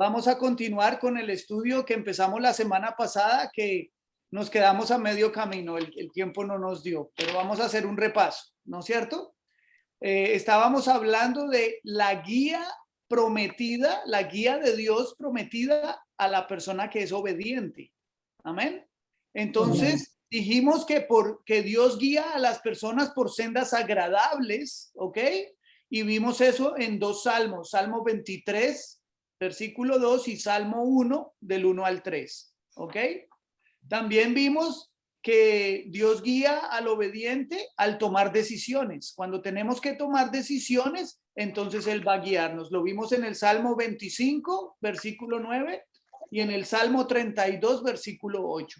Vamos a continuar con el estudio que empezamos la semana pasada, que nos quedamos a medio camino, el tiempo no nos dio, pero vamos a hacer un repaso, ¿no es cierto? Estábamos hablando de la guía prometida, la guía de Dios prometida a la persona que es obediente. Amén. Entonces, dijimos que Dios guía a las personas por sendas agradables, ¿ok? Y vimos eso en dos salmos, Salmo 23, versículo 2 y Salmo 1, del 1 al 3, ¿ok? También vimos que Dios guía al obediente al tomar decisiones. Cuando tenemos que tomar decisiones, entonces Él va a guiarnos. Lo vimos en el Salmo 25, versículo 9, y en el Salmo 32, versículo 8.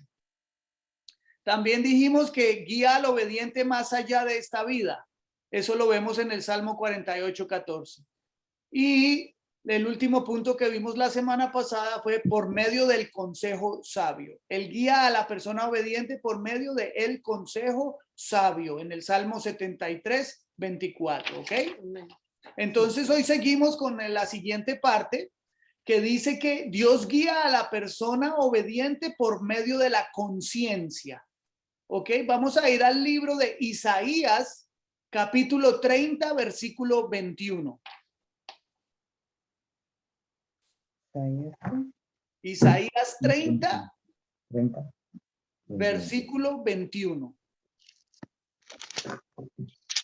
También dijimos que guía al obediente más allá de esta vida. Eso lo vemos en el Salmo 48, 14. Y el último punto que vimos la semana pasada fue por medio del consejo sabio. Él guía a la persona obediente por medio de el consejo sabio en el Salmo 73, 24, ¿ok? Entonces hoy seguimos con la siguiente parte que dice que Dios guía a la persona obediente por medio de la conciencia, ¿ok? Vamos a ir al libro de Isaías, capítulo 30, versículo 21. Isaías 30, versículo 21.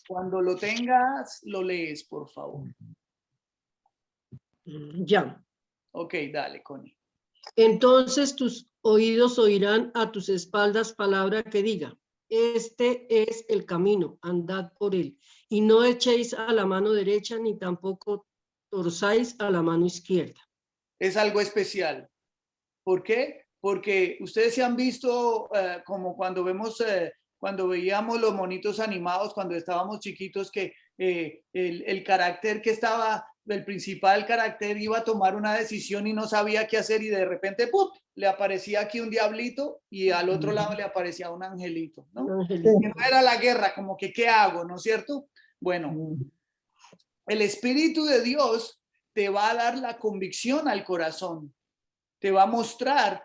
Cuando lo tengas, lo lees, por favor. Ya. Ok, dale, Connie. Entonces tus oídos oirán a tus espaldas palabra que diga: este es el camino, andad por él, y no echéis a la mano derecha ni tampoco torzáis a la mano izquierda. Es algo especial. ¿Por qué? Porque ustedes se han visto como cuando vemos, cuando veíamos los monitos animados, cuando estábamos chiquitos, que el carácter que estaba, el principal carácter iba a tomar una decisión y no sabía qué hacer y de repente, ¡pum!, le aparecía aquí un diablito y al otro lado le aparecía un angelito, ¿no? Un angelito. Que no era la guerra, como que, ¿qué hago? ¿No es cierto? Bueno, el Espíritu de Dios te va a dar la convicción al corazón, te va a mostrar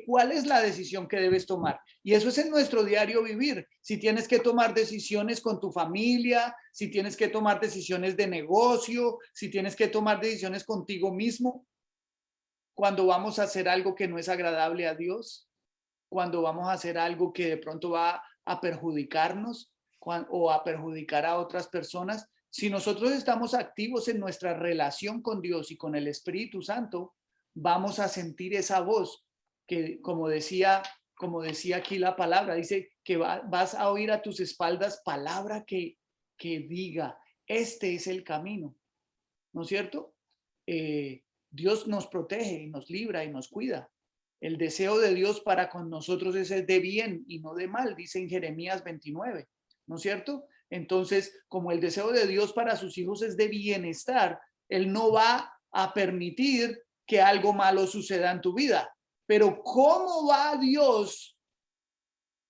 cuál es la decisión que debes tomar. Y eso es en nuestro diario vivir. Si tienes que tomar decisiones con tu familia, si tienes que tomar decisiones de negocio, si tienes que tomar decisiones contigo mismo, cuando vamos a hacer algo que no es agradable a Dios, cuando vamos a hacer algo que de pronto va a perjudicarnos o a perjudicar a otras personas, si nosotros estamos activos en nuestra relación con Dios y con el Espíritu Santo, vamos a sentir esa voz que, como decía aquí la palabra, dice que vas a oír a tus espaldas palabra que diga, este es el camino, ¿no es cierto? Dios nos protege y nos libra y nos cuida. El deseo de Dios para con nosotros es de bien y no de mal, dice en Jeremías 29, ¿no es cierto? Entonces, como el deseo de Dios para sus hijos es de bienestar, Él no va a permitir que algo malo suceda en tu vida. Pero ¿cómo va Dios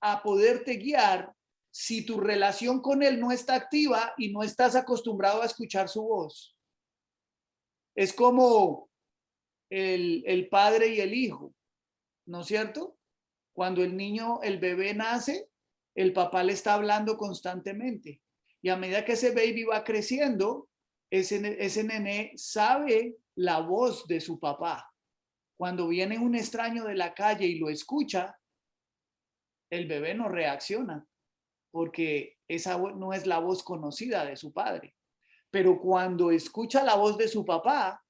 a poderte guiar si tu relación con Él no está activa y no estás acostumbrado a escuchar su voz? Es como el padre y el hijo, ¿no es cierto? Cuando el bebé nace, el papá le está hablando constantemente. Y a medida que ese baby va creciendo, ese nené sabe la voz de su papá. Cuando viene un extraño de la calle y lo escucha, el bebé no reacciona porque esa no es la voz conocida de su padre. Pero cuando escucha la voz de su papá,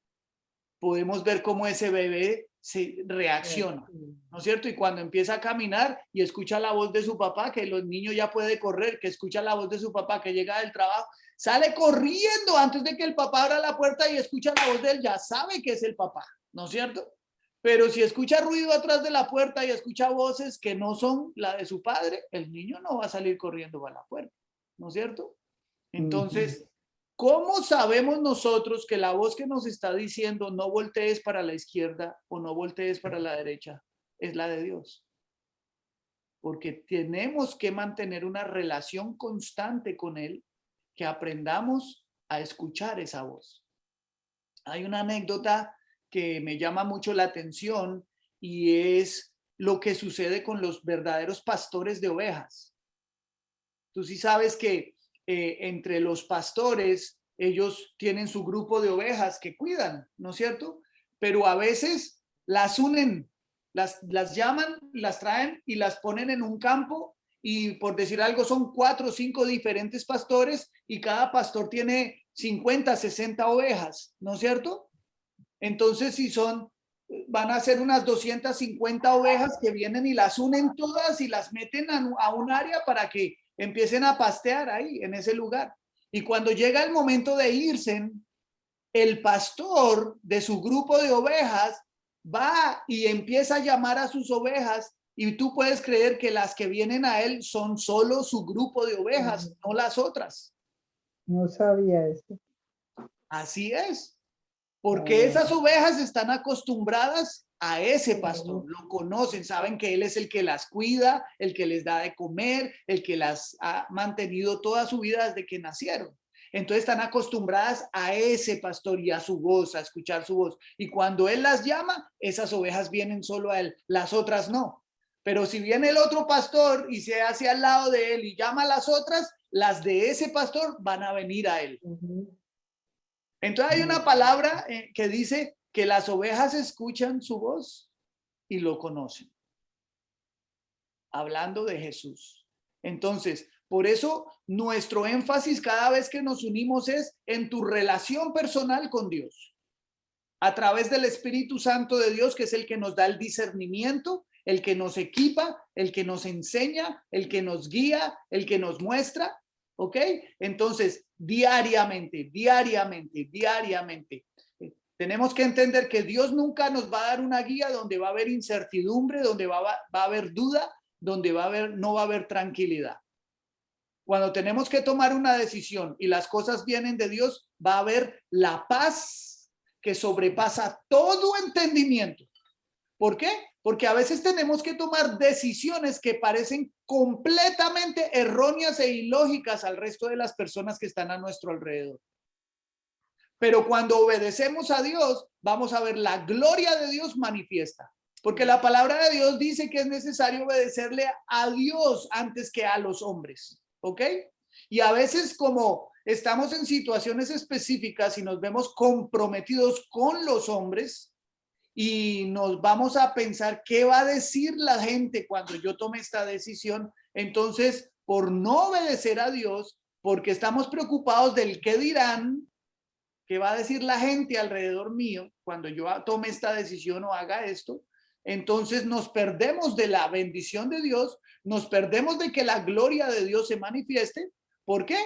podemos ver cómo ese bebé se reacciona, ¿no es cierto? Y cuando empieza a caminar y escucha la voz de su papá, que los niños ya puede correr, que escucha la voz de su papá, que llega del trabajo, sale corriendo antes de que el papá abra la puerta y escucha la voz de él, ya sabe que es el papá, ¿no es cierto? Pero si escucha ruido atrás de la puerta y escucha voces que no son la de su padre, el niño no va a salir corriendo para la puerta, ¿no es cierto? Entonces, ¿cómo sabemos nosotros que la voz que nos está diciendo no voltees para la izquierda o no voltees para la derecha es la de Dios? Porque tenemos que mantener una relación constante con Él, que aprendamos a escuchar esa voz. Hay una anécdota que me llama mucho la atención y es lo que sucede con los verdaderos pastores de ovejas. Tú sí sabes que entre los pastores, ellos tienen su grupo de ovejas que cuidan, ¿no es cierto? Pero a veces las unen, las llaman, las traen y las ponen en un campo y por decir algo son 4 o 5 diferentes pastores y cada pastor tiene 50, 60 ovejas, ¿no es cierto? Entonces, si van a ser unas 250 ovejas que vienen y las unen todas y las meten a un área para que empiecen a pastear ahí, en ese lugar. Y cuando llega el momento de irse, el pastor de su grupo de ovejas va y empieza a llamar a sus ovejas y tú puedes creer que las que vienen a él son solo su grupo de ovejas, no las otras. No sabía eso. Así es. Porque esas ovejas están acostumbradas a ese pastor, lo conocen, saben que él es el que las cuida, el que les da de comer, el que las ha mantenido toda su vida desde que nacieron. Entonces están acostumbradas a ese pastor y a su voz, a escuchar su voz. Y cuando él las llama, esas ovejas vienen solo a él, las otras no. Pero si viene el otro pastor y se hace al lado de él y llama a las otras, las de ese pastor van a venir a él. Entonces hay una palabra que dice que las ovejas escuchan su voz y lo conocen. Hablando de Jesús. Entonces, por eso nuestro énfasis cada vez que nos unimos es en tu relación personal con Dios. A través del Espíritu Santo de Dios, que es el que nos da el discernimiento, el que nos equipa, el que nos enseña, el que nos guía, el que nos muestra. ¿Ok? Entonces, diariamente. Tenemos que entender que Dios nunca nos va a dar una guía donde va a haber incertidumbre, donde va a haber duda, donde no va a haber tranquilidad. Cuando tenemos que tomar una decisión y las cosas vienen de Dios, va a haber la paz que sobrepasa todo entendimiento. ¿Por qué? Porque a veces tenemos que tomar decisiones que parecen completamente erróneas e ilógicas al resto de las personas que están a nuestro alrededor. Pero cuando obedecemos a Dios, vamos a ver la gloria de Dios manifiesta. Porque la palabra de Dios dice que es necesario obedecerle a Dios antes que a los hombres. ¿Ok? Y a veces como estamos en situaciones específicas y nos vemos comprometidos con los hombres, y nos vamos a pensar qué va a decir la gente cuando yo tome esta decisión. Entonces, por no obedecer a Dios, porque estamos preocupados del qué dirán, qué va a decir la gente alrededor mío cuando yo tome esta decisión o haga esto, entonces nos perdemos de la bendición de Dios, nos perdemos de que la gloria de Dios se manifieste. ¿Por qué?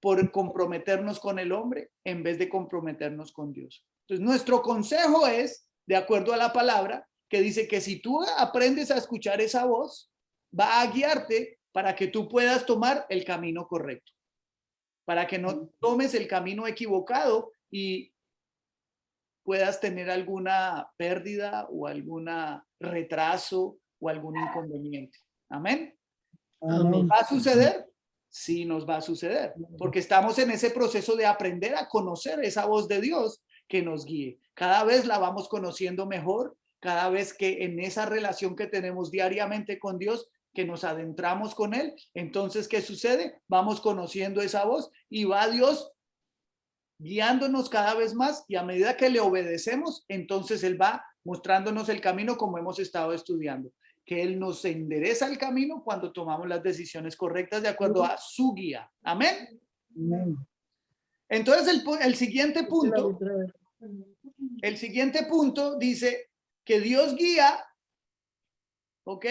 Por comprometernos con el hombre en vez de comprometernos con Dios. Entonces, nuestro consejo es, de acuerdo a la palabra, que dice que si tú aprendes a escuchar esa voz, va a guiarte para que tú puedas tomar el camino correcto, para que no tomes el camino equivocado y puedas tener alguna pérdida o algún retraso o algún inconveniente. Amén. Amén. ¿Va a suceder? Sí, nos va a suceder, porque estamos en ese proceso de aprender a conocer esa voz de Dios que nos guíe. Cada vez la vamos conociendo mejor, cada vez que en esa relación que tenemos diariamente con Dios, que nos adentramos con Él, entonces, ¿qué sucede? Vamos conociendo esa voz y va Dios guiándonos cada vez más y a medida que le obedecemos, entonces Él va mostrándonos el camino como hemos estado estudiando, que Él nos endereza el camino cuando tomamos las decisiones correctas de acuerdo a su guía. Amén. Amén. Entonces el siguiente punto dice que Dios guía, ¿ok?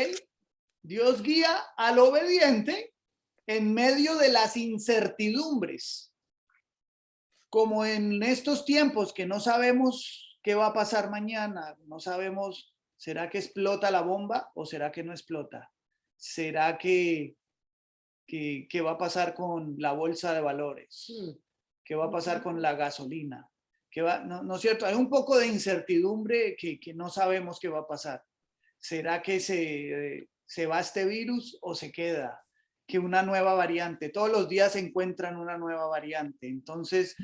Dios guía al obediente en medio de las incertidumbres. Como en estos tiempos que no sabemos qué va a pasar mañana, no sabemos, ¿será que explota la bomba o será que no explota? ¿Será que qué va a pasar con la bolsa de valores? ¿Qué va a pasar con la gasolina? ¿No es cierto? Hay un poco de incertidumbre que no sabemos qué va a pasar. ¿Será que se va este virus o se queda? Que una nueva variante, todos los días se encuentran una nueva variante. Entonces,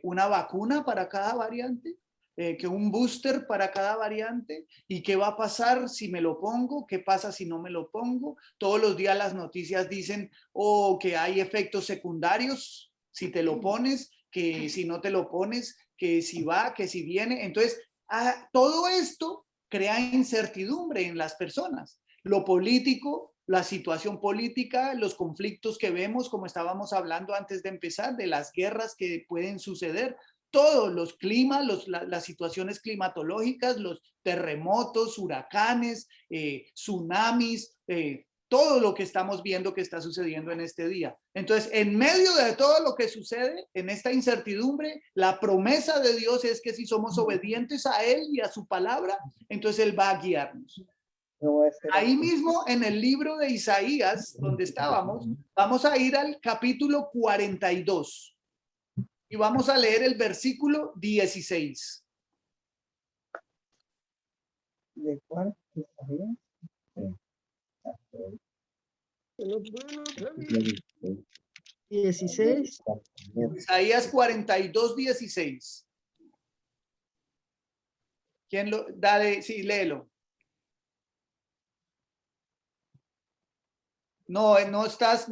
una vacuna para cada variante. que un booster para cada variante y qué va a pasar si me lo pongo, qué pasa si no me lo pongo. Todos los días las noticias dicen que hay efectos secundarios si te lo pones, que si no te lo pones, que si va, que si viene. Entonces, todo esto crea incertidumbre en las personas. Lo político, la situación política, los conflictos que vemos, como estábamos hablando antes de empezar, de las guerras que pueden suceder, todos los climas, las situaciones climatológicas, los terremotos, huracanes, tsunamis, todo lo que estamos viendo que está sucediendo en este día. Entonces, en medio de todo lo que sucede, en esta incertidumbre, la promesa de Dios es que si somos obedientes a Él y a su palabra, entonces Él va a guiarnos. Ahí mismo en el libro de Isaías, donde estábamos, vamos a ir al capítulo 42 y vamos a leer el versículo 16. ¿De cuál? 16. Isaías 42, 16. ¿Quién lo? Dale, sí, léelo. No, estás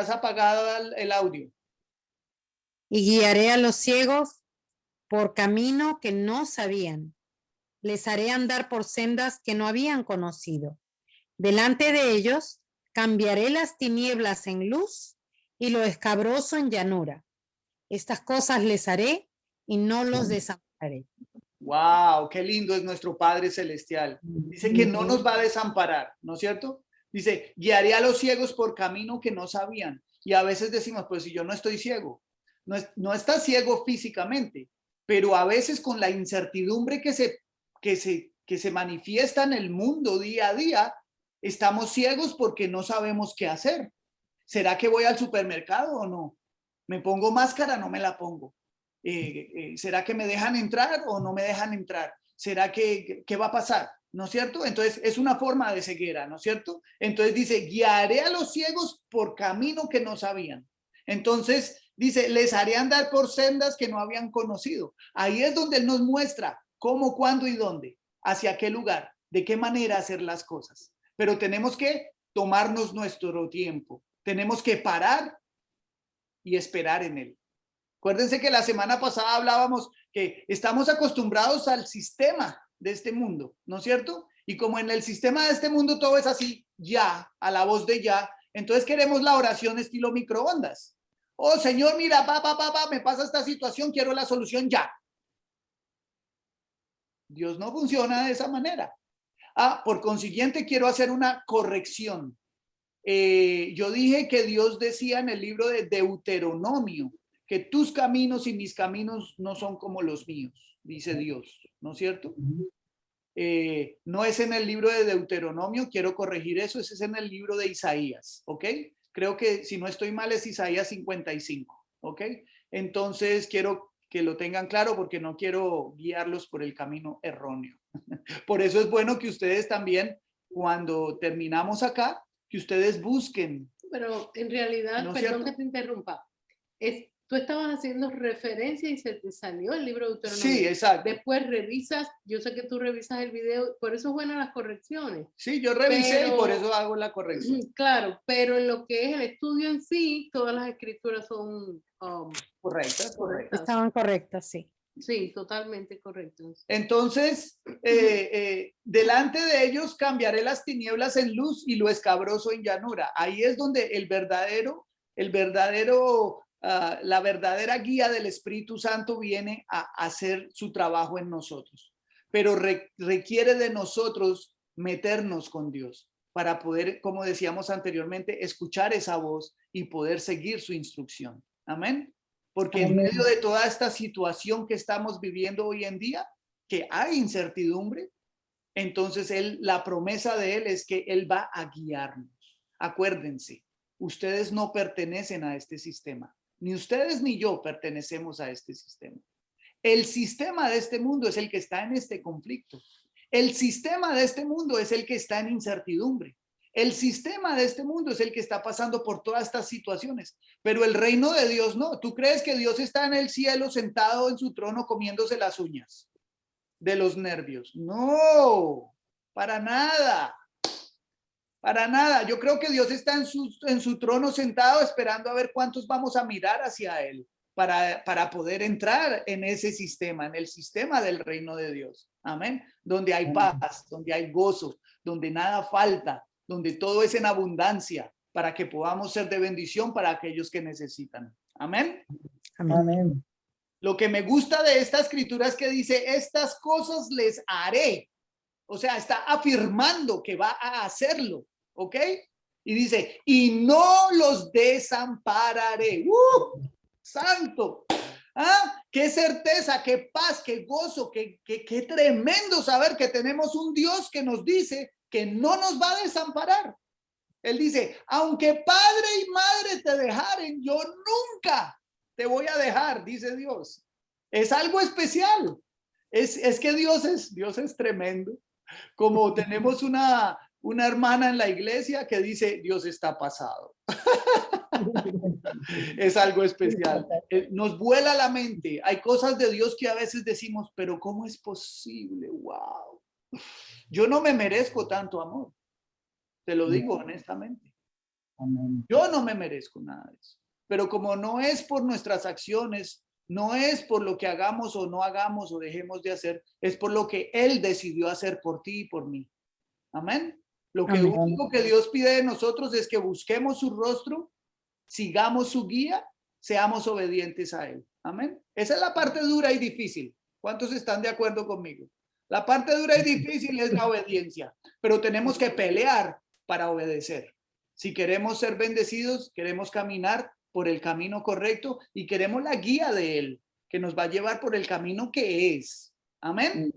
apagado el audio. Y guiaré a los ciegos por camino que no sabían. Les haré andar por sendas que no habían conocido. Delante de ellos cambiaré las tinieblas en luz y lo escabroso en llanura. Estas cosas les haré y no los desampararé. Wow, qué lindo es nuestro Padre Celestial. Dice que no nos va a desamparar, ¿no es cierto? Dice, guiaré a los ciegos por camino que no sabían. Y a veces decimos, pues si yo no estoy ciego, no está ciego físicamente, pero a veces con la incertidumbre que se manifiesta en el mundo día a día, estamos ciegos porque no sabemos qué hacer. ¿Será que voy al supermercado o no? ¿Me pongo máscara o no me la pongo? ¿Será que me dejan entrar o no me dejan entrar? ¿Será que qué va a pasar? ¿No es cierto? Entonces es una forma de ceguera, ¿no es cierto? Entonces dice, guiaré a los ciegos por camino que no sabían. Entonces dice, les haré andar por sendas que no habían conocido. Ahí es donde él nos muestra cómo, cuándo y dónde, hacia qué lugar, de qué manera hacer las cosas. Pero tenemos que tomarnos nuestro tiempo. Tenemos que parar y esperar en él. Acuérdense que la semana pasada hablábamos que estamos acostumbrados al sistema de este mundo, ¿no es cierto? Y como en el sistema de este mundo todo es así, ya, a la voz de ya, entonces queremos la oración estilo microondas. Oh, Señor, mira, me pasa esta situación, quiero la solución ya. Dios no funciona de esa manera. Por consiguiente, quiero hacer una corrección. Yo dije que Dios decía en el libro de Deuteronomio que tus caminos y mis caminos no son como los míos, dice Dios, ¿no es cierto? No es en el libro de Deuteronomio, quiero corregir eso, ese es en el libro de Isaías, ¿ok? Creo que si no estoy mal es Isaías 55, ¿ok? Entonces quiero que lo tengan claro porque no quiero guiarlos por el camino erróneo. Por eso es bueno que ustedes también, cuando terminamos acá, que ustedes busquen. Pero en realidad, ¿No es perdón cierto? que te interrumpa, tú estabas haciendo referencia y se te salió el libro de Deuteronomio. Sí, exacto. Después revisas, yo sé que tú revisas el video, por eso es buenas las correcciones. Sí, yo revisé Pero, y por eso hago la corrección. Claro, pero en lo que es el estudio en sí, todas las escrituras son Correctas. Estaban correctas, sí. Sí, totalmente correctas. Entonces, delante de ellos cambiaré las tinieblas en luz y lo escabroso en llanura. Ahí es donde la verdadera guía del Espíritu Santo viene a hacer su trabajo en nosotros. Pero requiere de nosotros meternos con Dios para poder, como decíamos anteriormente, escuchar esa voz y poder seguir su instrucción. Amén. Porque en medio de toda esta situación que estamos viviendo hoy en día, que hay incertidumbre, entonces la promesa de él es que él va a guiarnos. Acuérdense, ustedes no pertenecen a este sistema. Ni ustedes ni yo pertenecemos a este sistema. El sistema de este mundo es el que está en este conflicto. El sistema de este mundo es el que está en incertidumbre. El sistema de este mundo es el que está pasando por todas estas situaciones, pero el reino de Dios no. ¿Tú crees que Dios está en el cielo sentado en su trono comiéndose las uñas de los nervios? No, para nada. Para nada. Yo creo que Dios está en su trono sentado esperando a ver cuántos vamos a mirar hacia Él para poder entrar en ese sistema, en el sistema del reino de Dios. Amén. Donde hay paz, donde hay gozo, donde nada falta, donde todo es en abundancia para que podamos ser de bendición para aquellos que necesitan. Amén. Amén. Lo que me gusta de esta escritura es que dice, estas cosas les haré. O sea, está afirmando que va a hacerlo. ¿Ok? Y dice, y no los desampararé. ¡Santo! ¿Ah? Qué certeza, qué paz, qué gozo, qué tremendo saber que tenemos un Dios que nos dice que no nos va a desamparar. Él dice, aunque padre y madre te dejaren, yo nunca te voy a dejar, dice Dios. Es algo especial. Es que Dios es tremendo. Como tenemos una hermana en la iglesia que dice, Dios está pasado. Es algo especial. Nos vuela la mente. Hay cosas de Dios que a veces decimos, pero ¿cómo es posible? Wow. Yo no me merezco tanto amor. Te lo digo honestamente. Amén. Yo no me merezco nada de eso. Pero como no es por nuestras acciones, no es por lo que hagamos o no hagamos o dejemos de hacer, es por lo que Él decidió hacer por ti y por mí. Amén. Lo que Amén. único que Dios pide de nosotros es que busquemos su rostro, sigamos su guía, seamos obedientes a Él. Amén. Esa es la parte dura y difícil. ¿Cuántos están de acuerdo conmigo? La parte dura y difícil es la obediencia, pero tenemos que pelear para obedecer. Si queremos ser bendecidos, queremos caminar por el camino correcto y queremos la guía de Él, que nos va a llevar por el camino que es. Amén.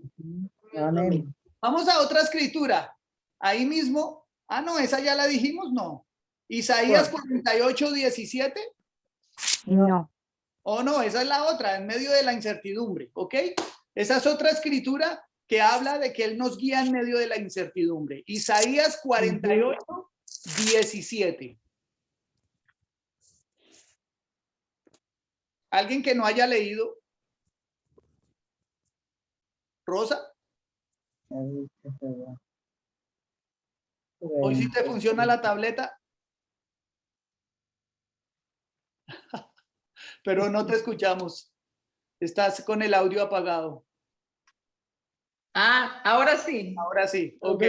Amén. Vamos a otra escritura. Ahí mismo. Ah, no, esa ya la dijimos, no. Isaías 48, 17. No. Oh, no, esa es la otra, en medio de la incertidumbre, ¿ok? Esa es otra escritura que habla de que Él nos guía en medio de la incertidumbre. Isaías 48, 17. ¿Alguien que no haya leído? ¿Rosa? ¿Hoy sí te funciona la tableta? Pero no te escuchamos. Estás con el audio apagado. Ah, ahora sí. Ahora sí, ok.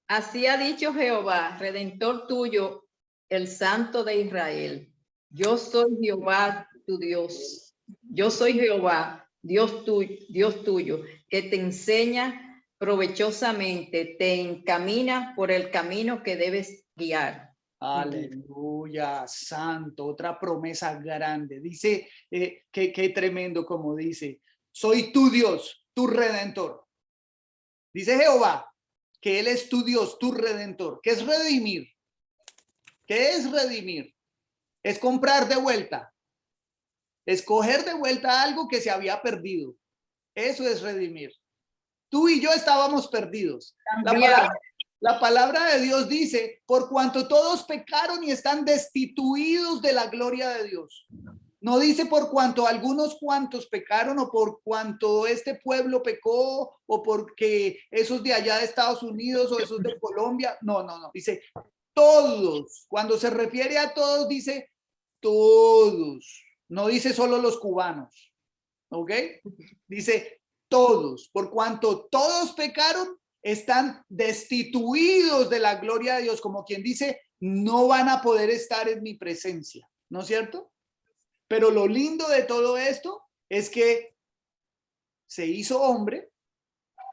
Así ha dicho Jehová, Redentor tuyo, el Santo de Israel. Yo soy Jehová, tu Dios. Yo soy Jehová, Dios tuyo, que te enseña provechosamente, te encamina por el camino que debes guiar. Aleluya, santo, otra promesa grande. Dice, qué tremendo como dice, soy tu Dios, tu Redentor. Dice Jehová que Él es tu Dios, tu Redentor. ¿Qué es redimir? ¿Qué es redimir? Es comprar de vuelta. Es coger de vuelta algo que se había perdido. Eso es redimir. Tú y yo estábamos perdidos. La palabra de Dios dice, por cuanto todos pecaron y están destituidos de la gloria de Dios. No dice por cuanto algunos cuantos pecaron o por cuanto este pueblo pecó o porque esos de allá de Estados Unidos o esos de Colombia. No. Dice todos. Cuando se refiere a todos, dice todos. No dice solo los cubanos. ¿Ok? Dice todos. Por cuanto todos pecaron, están destituidos de la gloria de Dios. Como quien dice, no van a poder estar en mi presencia. ¿No es cierto? Pero lo lindo de todo esto es que se hizo hombre,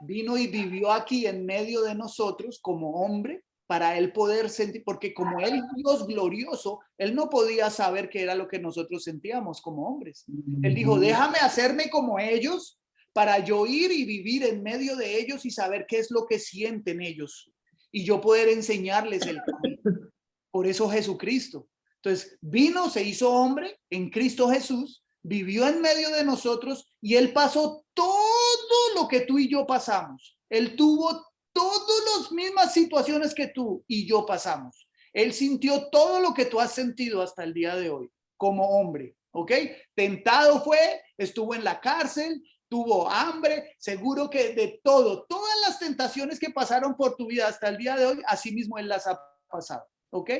vino y vivió aquí en medio de nosotros como hombre para él poder sentir, porque como él Dios glorioso, él no podía saber qué era lo que nosotros sentíamos como hombres. Él dijo, déjame hacerme como ellos para yo ir y vivir en medio de ellos y saber qué es lo que sienten ellos y yo poder enseñarles el camino. Por eso Jesucristo. Entonces vino, se hizo hombre en Cristo Jesús, vivió en medio de nosotros y él pasó todo lo que tú y yo pasamos. Él tuvo todas las mismas situaciones que tú y yo pasamos. Él sintió todo lo que tú has sentido hasta el día de hoy como hombre, ¿ok? Tentado fue, estuvo en la cárcel, tuvo hambre, seguro que de todo, todas las tentaciones que pasaron por tu vida hasta el día de hoy, así mismo él las ha pasado, ¿ok?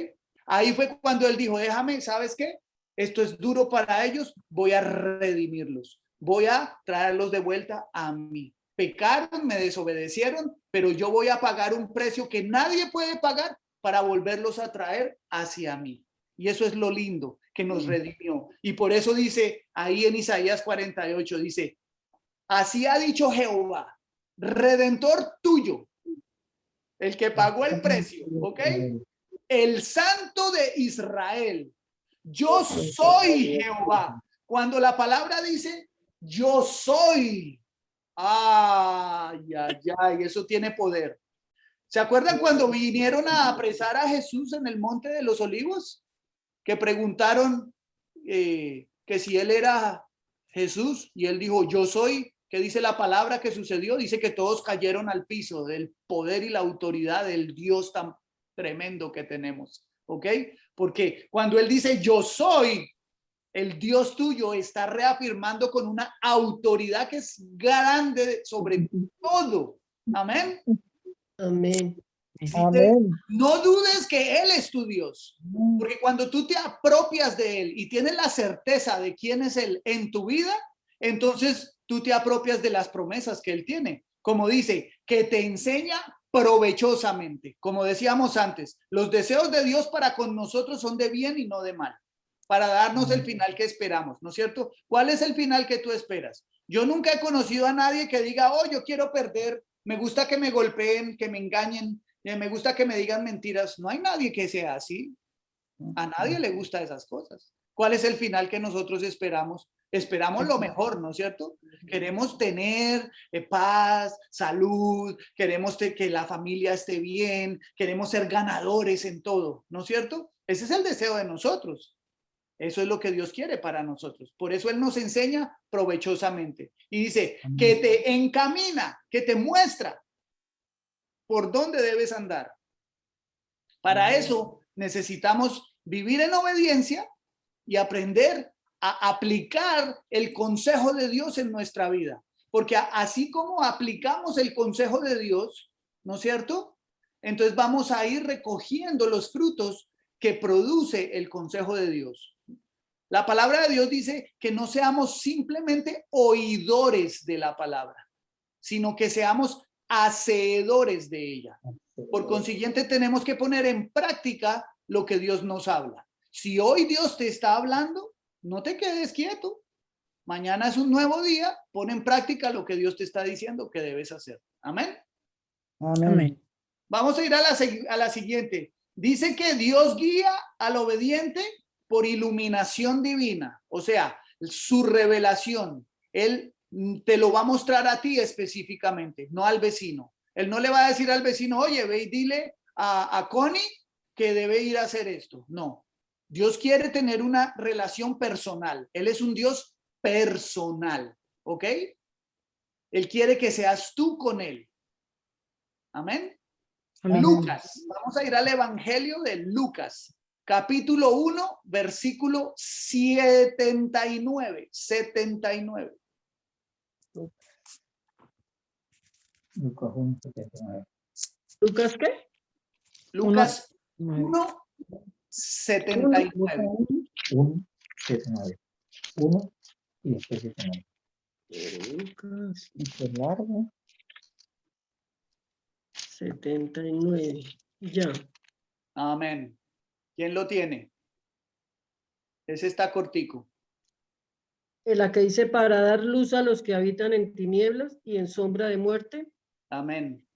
Ahí fue cuando él dijo, déjame, ¿sabes qué? Esto es duro para ellos, voy a redimirlos, voy a traerlos de vuelta a mí. Pecaron, me desobedecieron, pero yo voy a pagar un precio que nadie puede pagar para volverlos a traer hacia mí. Y eso es lo lindo, que nos redimió. Y por eso dice ahí en Isaías 48, dice, así ha dicho Jehová, redentor tuyo, el que pagó el precio, ¿ok? El Santo de Israel. Yo soy Jehová. Cuando la palabra dice, yo soy, ay, ay, ay, eso tiene poder. ¿Se acuerdan cuando vinieron a apresar a Jesús en el Monte de los Olivos? Que preguntaron que si él era Jesús y él dijo, yo soy. ¿Qué dice la palabra que sucedió? Dice que todos cayeron al piso del poder y la autoridad del Dios tan tremendo que tenemos, ¿ok? Porque cuando él dice, yo soy, el Dios tuyo está reafirmando con una autoridad que es grande sobre todo. Amén. Amén. Amén. No dudes que Él es tu Dios, porque cuando tú te apropias de Él y tienes la certeza de quién es Él en tu vida, entonces tú te apropias de las promesas que Él tiene. Como dice, que te enseña provechosamente. Como decíamos antes, los deseos de Dios para con nosotros son de bien y no de mal, para darnos el final que esperamos, ¿no es cierto? ¿Cuál es el final que tú esperas? Yo nunca he conocido a nadie que diga, oh, yo quiero perder, me gusta que me golpeen, que me engañen, me gusta que me digan mentiras. No hay nadie que sea así. A nadie le gusta esas cosas. ¿Cuál es el final que nosotros esperamos? Esperamos lo mejor, ¿no es cierto? Queremos tener paz, salud, queremos que la familia esté bien, queremos ser ganadores en todo, ¿no es cierto? Ese es el deseo de nosotros. Eso es lo que Dios quiere para nosotros. Por eso Él nos enseña provechosamente. Y dice, que te encamina, que te muestra por dónde debes andar. Para eso necesitamos vivir en obediencia y aprender a aplicar el consejo de Dios en nuestra vida. Porque así como aplicamos el consejo de Dios, ¿no es cierto? Entonces vamos a ir recogiendo los frutos que produce el consejo de Dios. La palabra de Dios dice que no seamos simplemente oidores de la palabra, sino que seamos hacedores de ella. Por consiguiente, tenemos que poner en práctica lo que Dios nos habla. Si hoy Dios te está hablando, no te quedes quieto. Mañana es un nuevo día, pon en práctica lo que Dios te está diciendo que debes hacer. Amén. Amén. Vamos a ir a la siguiente. Dice que Dios guía al obediente por iluminación divina, o sea, su revelación. Él te lo va a mostrar a ti específicamente, no al vecino. Él no le va a decir al vecino, oye, ve y dile a Connie que debe ir a hacer esto. No, Dios quiere tener una relación personal. Él es un Dios personal, ¿ok? Él quiere que seas tú con Él. Amén. Amén. Lucas, vamos a ir al Evangelio de Lucas. Capítulo 1, versículo 79. 79. Lucas 1:79. ¿Lucas qué? Lucas 1, 79. 1:79. 1 y después 79. Lucas Es largo. 79. Ya. Amén. ¿Quién lo tiene? Ese está cortico. En la que dice, para dar luz a los que habitan en tinieblas y en sombra de muerte, Amén.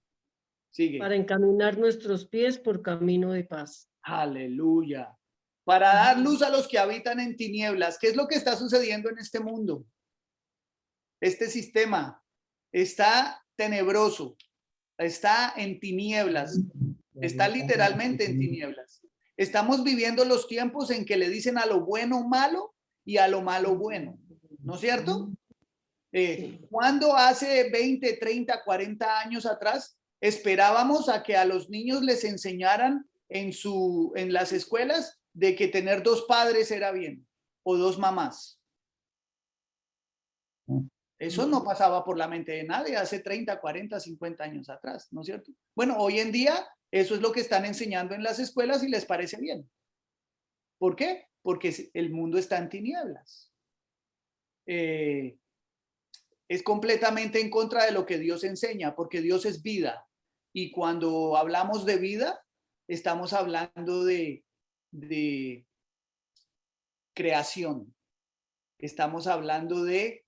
Sigue. para encaminar nuestros pies por camino de paz. Aleluya. Para dar luz a los que habitan en tinieblas. ¿Qué es lo que está sucediendo en este mundo? Este sistema está tenebroso, está en tinieblas, está literalmente en tinieblas. Estamos viviendo los tiempos en que le dicen a lo bueno malo y a lo malo bueno, ¿no es cierto? Cuando hace 20, 30, 40 años atrás Esperábamos a que a los niños les enseñaran en las escuelas de que tener 2 padres era bien o 2 mamás. Eso no pasaba por la mente de nadie hace 30, 40, 50 años atrás, ¿no es cierto? Bueno, hoy en día eso es lo que están enseñando en las escuelas y les parece bien. ¿Por qué? Porque el mundo está en tinieblas. Es completamente en contra de lo que Dios enseña, porque Dios es vida. Y cuando hablamos de vida, estamos hablando de creación. Estamos hablando de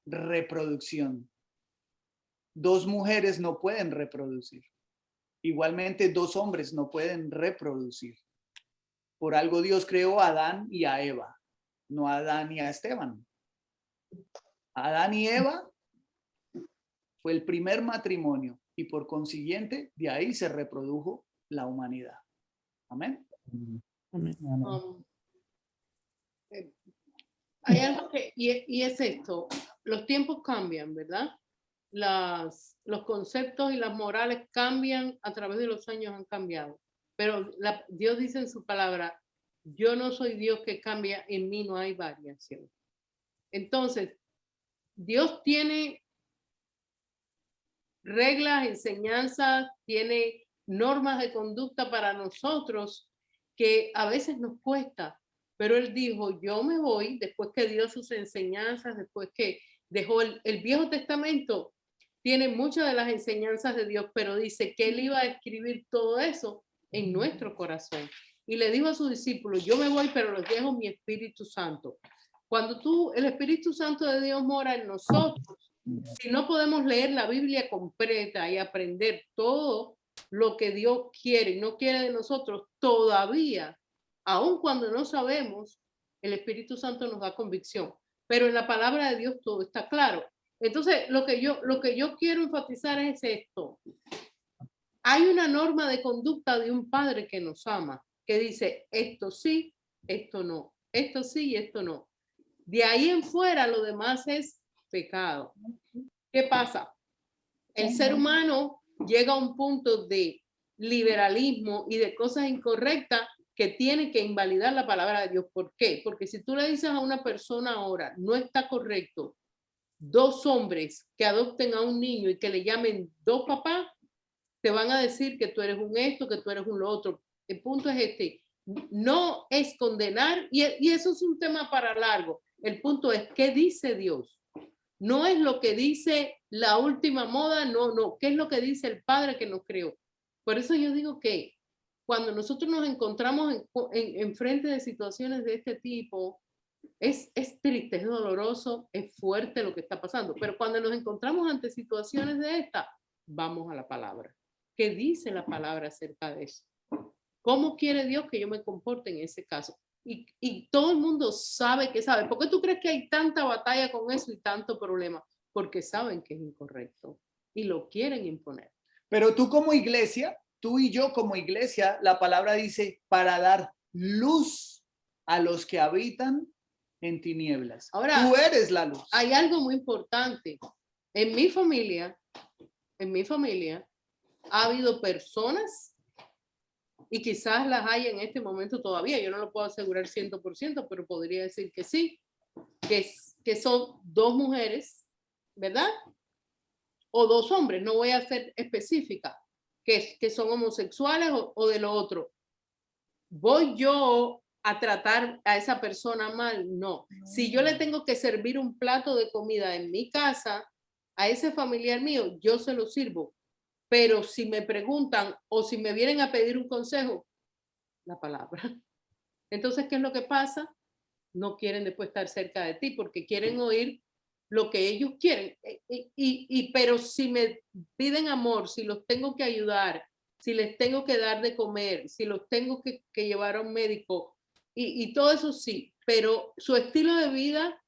reproducción. 2 mujeres no pueden reproducir. Igualmente 2 hombres no pueden reproducir. Por algo Dios creó a Adán y a Eva, no a Adán y a Esteban. Adán y Eva fue el primer matrimonio y por consiguiente de ahí se reprodujo la humanidad. Amén. Amén. Hay algo que, y es esto, los tiempos cambian, ¿verdad? Los conceptos y las morales cambian, a través de los años han cambiado, pero Dios dice en su palabra, yo no soy Dios que cambia, en mí no hay variación. Entonces, Dios tiene reglas, enseñanzas, tiene normas de conducta para nosotros que a veces nos cuesta, pero Él dijo, yo me voy, después que dio sus enseñanzas, después que dejó el Viejo Testamento, tiene muchas de las enseñanzas de Dios, pero dice que Él iba a escribir todo eso en nuestro corazón. Y le dijo a sus discípulos, yo me voy, pero les dejo mi Espíritu Santo. Cuando el Espíritu Santo de Dios mora en nosotros, si no podemos leer la Biblia completa y aprender todo lo que Dios quiere y no quiere de nosotros, todavía, aun cuando no sabemos, el Espíritu Santo nos da convicción. Pero en la palabra de Dios todo está claro. Entonces, lo que yo quiero enfatizar es esto. Hay una norma de conducta de un padre que nos ama, que dice, esto sí, esto no, esto sí y esto no. De ahí en fuera, lo demás es pecado. ¿Qué pasa? El ser humano llega a un punto de liberalismo y de cosas incorrectas que tiene que invalidar la palabra de Dios. ¿Por qué? Porque si tú le dices a una persona ahora, no está correcto 2 hombres que adopten a un niño y que le llamen 2 papás, te van a decir que tú eres un esto, que tú eres un lo otro. El punto es este, no es condenar, y eso es un tema para largo. El punto es, ¿qué dice Dios? No es lo que dice la última moda, no, ¿qué es lo que dice el Padre que nos creó? Por eso yo digo que cuando nosotros nos encontramos en frente de situaciones de este tipo, es triste, es doloroso, es fuerte lo que está pasando, pero cuando nos encontramos ante situaciones de esta, vamos a la palabra. ¿Qué dice la palabra acerca de eso? ¿Cómo quiere Dios que yo me comporte en ese caso? Y todo el mundo sabe que sabe. ¿Por qué tú crees que hay tanta batalla con eso y tanto problema? Porque saben que es incorrecto y lo quieren imponer. Pero tú como iglesia, tú y yo como iglesia, la palabra dice para dar luz a los que habitan en tinieblas. Ahora, tú eres la luz. Hay algo muy importante. En mi familia ha habido personas, y quizás las hay en este momento todavía, yo no lo puedo asegurar 100%, pero podría decir que sí, que son 2 mujeres, ¿verdad? O 2 hombres, no voy a ser específica, que son homosexuales o de lo otro. ¿Voy yo a tratar a esa persona mal? No. Si yo le tengo que servir un plato de comida en mi casa a ese familiar mío, yo se lo sirvo. Pero si me preguntan o si me vienen a pedir un consejo, la palabra. Entonces, ¿qué es lo que pasa? No quieren después estar cerca de ti porque quieren oír lo que ellos quieren. Pero si me piden amor, si los tengo que ayudar, si les tengo que dar de comer, si los tengo que llevar a un médico y todo eso sí, pero su estilo de vida,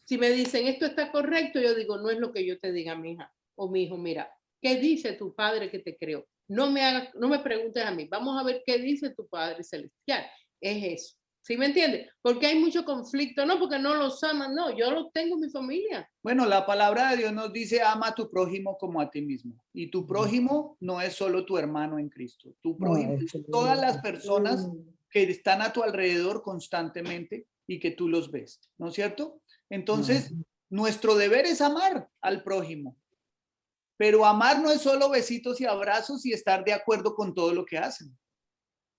si me dicen esto está correcto, yo digo, no es lo que yo te diga, mi hija o mi hijo, mira, ¿qué dice tu padre que te creó? No me preguntes a mí, vamos a ver qué dice tu Padre Celestial. Es eso. ¿Sí me entiende? Porque hay mucho conflicto, no porque no los aman, no, yo los tengo en mi familia. Bueno, la palabra de Dios nos dice, ama a tu prójimo como a ti mismo. Y tu prójimo no es solo tu hermano en Cristo. Tu prójimo es todas las personas que están a tu alrededor constantemente y que tú los ves, ¿no es cierto? Entonces, nuestro deber es amar al prójimo. Pero amar no es solo besitos y abrazos y estar de acuerdo con todo lo que hacen.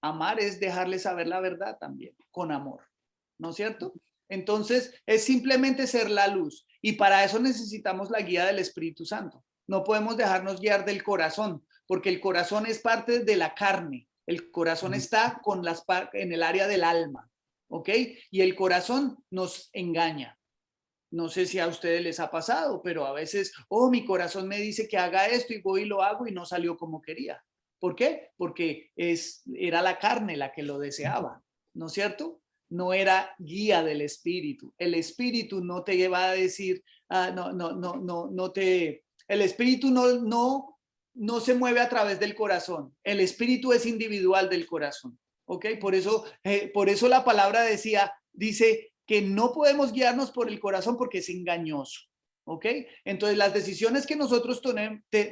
Amar es dejarles saber la verdad también, con amor, ¿no es cierto? Entonces, es simplemente ser la luz. Y para eso necesitamos la guía del Espíritu Santo. No podemos dejarnos guiar del corazón, porque el corazón es parte de la carne. El corazón está en el área del alma, ¿ok? Y el corazón nos engaña. No sé si a ustedes les ha pasado, pero a veces, oh, mi corazón me dice que haga esto y voy y lo hago y no salió como quería. ¿Por qué? Porque era la carne la que lo deseaba, ¿no es cierto? No era guía del espíritu. El espíritu no te lleva a decir, el espíritu no se mueve a través del corazón. El espíritu es individual del corazón, ¿ok? Por eso la palabra dice que no podemos guiarnos por el corazón porque es engañoso, ¿ok? Entonces las decisiones que nosotros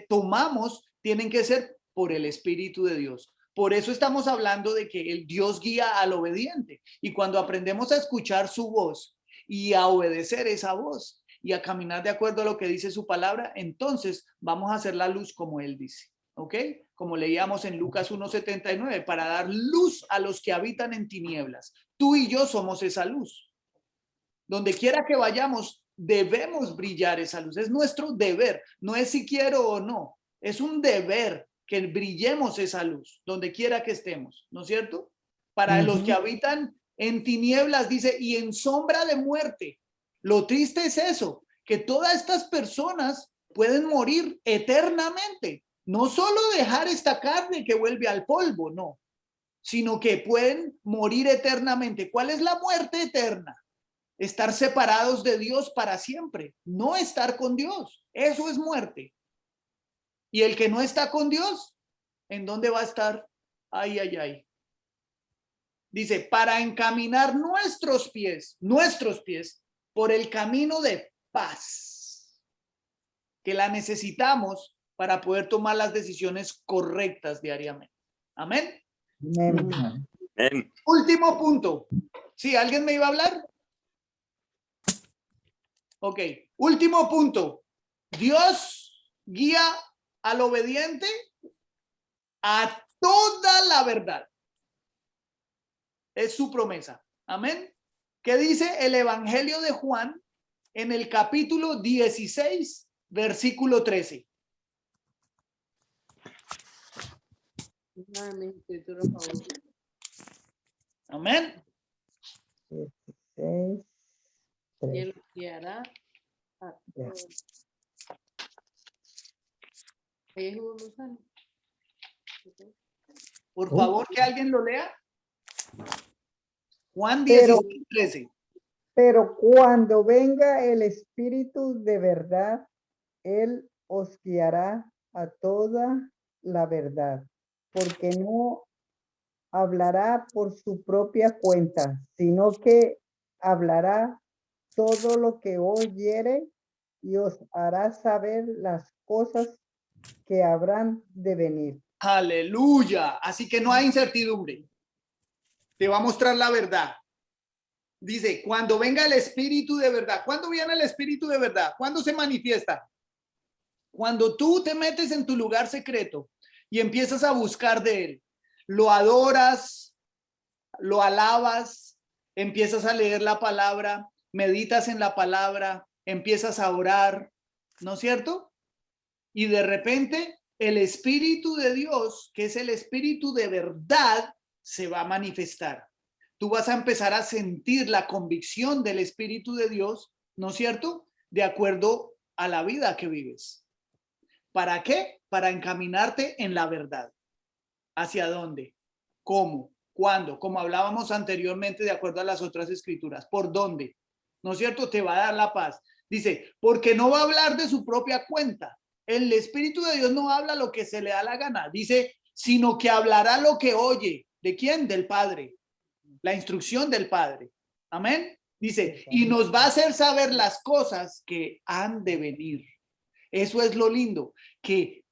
tomamos tienen que ser por el Espíritu de Dios. Por eso estamos hablando de que el Dios guía al obediente. Y cuando aprendemos a escuchar su voz y a obedecer esa voz y a caminar de acuerdo a lo que dice su palabra, entonces vamos a hacer la luz como él dice, ¿ok? Como leíamos en Lucas 1:79, para dar luz a los que habitan en tinieblas. Tú y yo somos esa luz. Donde quiera que vayamos, debemos brillar esa luz. Es nuestro deber. No es si quiero o no. Es un deber que brillemos esa luz, donde quiera que estemos, ¿no es cierto? Para los que habitan en tinieblas, dice, y en sombra de muerte. Lo triste es eso, que todas estas personas pueden morir eternamente. No solo dejar esta carne que vuelve al polvo, no, sino que pueden morir eternamente. ¿Cuál es la muerte eterna? Estar separados de Dios para siempre, no estar con Dios. Eso es muerte. Y el que no está con Dios, ¿en dónde va a estar? Ay, ay, ay. Dice, para encaminar nuestros pies por el camino de paz, que la necesitamos para poder tomar las decisiones correctas diariamente. Amén. Amén. Último punto. ¿Sí? ¿Alguien me iba a hablar? Ok, último punto. Dios guía al obediente a toda la verdad. Es su promesa. Amén. ¿Qué dice el Evangelio de Juan en el capítulo 16, versículo 13? Amén. 16, 3. Él guiará a todos. Por favor, que alguien lo lea. Juan 16, 13. Pero cuando venga el Espíritu de verdad, Él os guiará a toda la verdad, porque no hablará por su propia cuenta, sino que hablará todo lo que oyere y os hará saber las cosas que habrán de venir. Aleluya. Así que no hay incertidumbre. Te va a mostrar la verdad. Dice, cuando venga el Espíritu de verdad. ¿Cuándo viene el Espíritu de verdad? ¿Cuándo se manifiesta? Cuando tú te metes en tu lugar secreto y empiezas a buscar de él, lo adoras, lo alabas, empiezas a leer la palabra, meditas en la palabra, empiezas a orar, ¿no es cierto? Y de repente el Espíritu de Dios, que es el Espíritu de verdad, se va a manifestar. Tú vas a empezar a sentir la convicción del Espíritu de Dios, ¿no es cierto? De acuerdo a la vida que vives. ¿Para qué? Para encaminarte en la verdad. ¿Hacia dónde? ¿Cómo? ¿Cuándo? Como hablábamos anteriormente de acuerdo a las otras escrituras. ¿Por dónde? ¿No es cierto? Te va a dar la paz. Dice, porque no va a hablar de su propia cuenta. El Espíritu de Dios no habla lo que se le da la gana. Dice, sino que hablará lo que oye. ¿De quién? Del Padre. la instrucción del Padre. Amén. Dice, y nos va a hacer saber las cosas que han de venir. Eso es lo lindo, que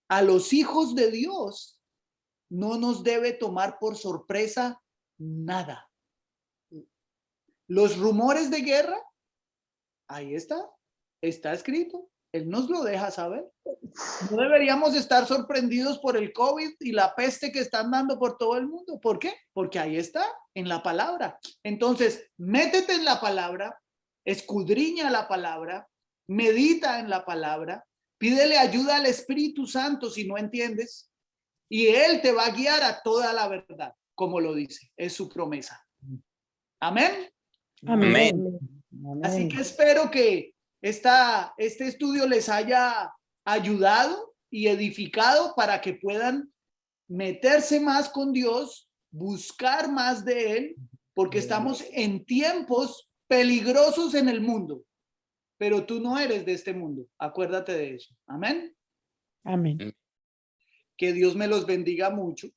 a los hijos de Dios no nos debe tomar por sorpresa nada. Los rumores de guerra, ahí está escrito. Él nos lo deja saber. No deberíamos estar sorprendidos por el COVID y la peste que están dando por todo el mundo. ¿Por qué? Porque ahí está, en la palabra. Entonces, métete en la palabra, escudriña la palabra, medita en la palabra, pídele ayuda al Espíritu Santo si no entiendes, y Él te va a guiar a toda la verdad, como lo dice, es su promesa. Amén. Amén. Así que espero que este estudio les haya ayudado y edificado para que puedan meterse más con Dios, buscar más de Él, porque estamos en tiempos peligrosos en el mundo, pero tú no eres de este mundo, acuérdate de eso. Amén. Amén. Que Dios me los bendiga mucho.